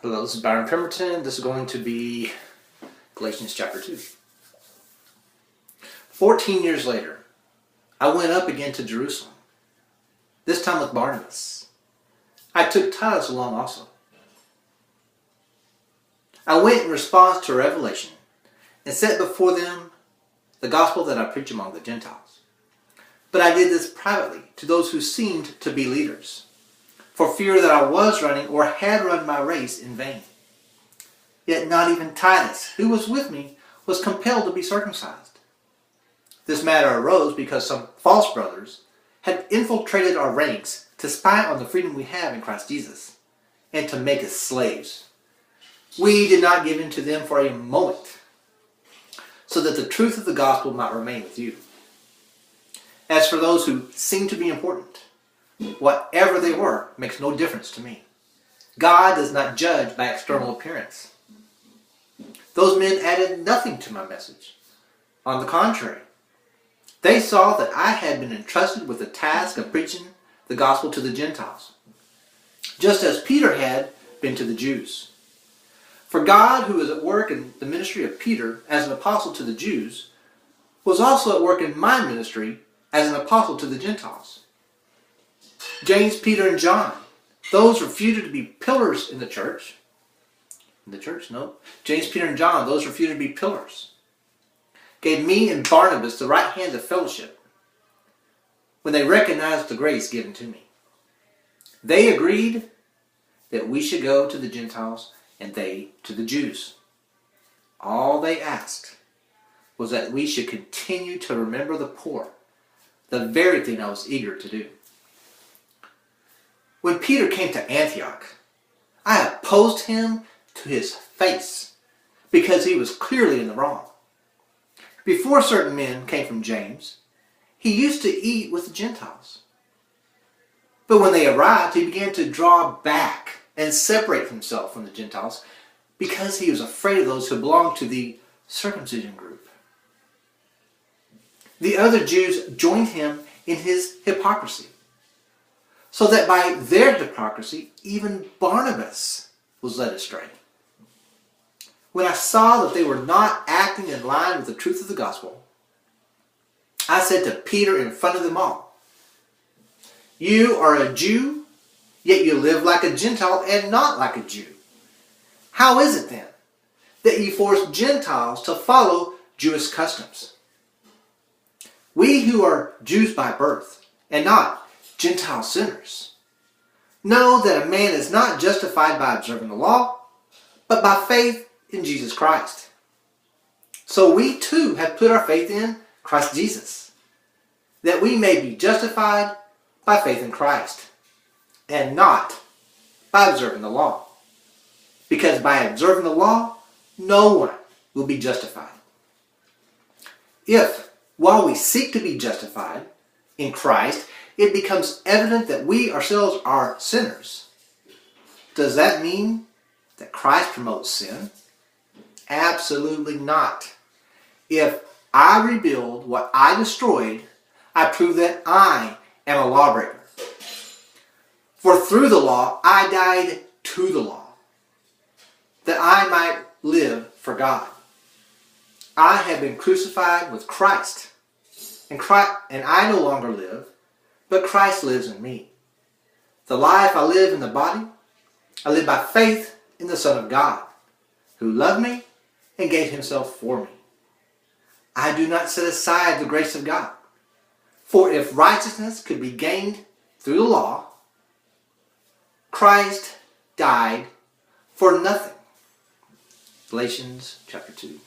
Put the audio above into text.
Hello, this is Pemberton. This is going to be Galatians chapter 2. 14 years later, I went up again to Jerusalem, this time with Barnabas. I took Titus along also. I went in response to a revelation and set before them the gospel that I preach among the Gentiles. But I did this privately to those who seemed to be leaders, for fear that I was running or had run my race in vain. Yet not even Titus, who was with me, was compelled to be circumcised. This matter arose because some false brothers had infiltrated our ranks to spy on the freedom we have in Christ Jesus, and to make us slaves. We did not give in to them for a moment, so that the truth of the gospel might remain with you. As for those who seem to be important, whatever they were makes no difference to me. God does not judge by external appearance. Those men added nothing to my message. On the contrary, they saw that I had been entrusted with the task of preaching the gospel to the Gentiles, just as Peter had been to the Jews. For God, who was at work in the ministry of Peter as an apostle to the Jews, was also at work in my ministry as an apostle to the Gentiles. James, Peter, and John, those reputed to be pillars in the church. James, Peter, and John, those reputed to be pillars, gave me and Barnabas the right hand of fellowship when they recognized the grace given to me. They agreed that we should go to the Gentiles and they to the Jews. All they asked was that we should continue to remember the poor, the very thing I was eager to do. When Peter came to Antioch, I opposed him to his face because he was clearly in the wrong. Before certain men came from James, he used to eat with the Gentiles. But when they arrived, he began to draw back and separate himself from the Gentiles because he was afraid of those who belonged to the circumcision group. The other Jews joined him in his hypocrisy, so that by their hypocrisy, even Barnabas was led astray. When I saw that they were not acting in line with the truth of the gospel, I said to Peter in front of them all, "You are a Jew, yet you live like a Gentile and not like a Jew. How is it then that you force Gentiles to follow Jewish customs? We who are Jews by birth and not Gentile sinners know that a man is not justified by observing the law, but by faith in Jesus Christ. So we too have put our faith in Christ Jesus, that we may be justified by faith in Christ, and not by observing the law. Because by observing the law, no one will be justified. If, while we seek to be justified in Christ, it becomes evident that we ourselves are sinners, does that mean that Christ promotes sin? Absolutely not. If I rebuild what I destroyed, I prove that I am a lawbreaker. For through the law, I died to the law, that I might live for God. I have been crucified with Christ, and I no longer live, but Christ lives in me. The life I live in the body, I live by faith in the Son of God, who loved me and gave himself for me. I do not set aside the grace of God. For if righteousness could be gained through the law, Christ died for nothing." Galatians chapter 2.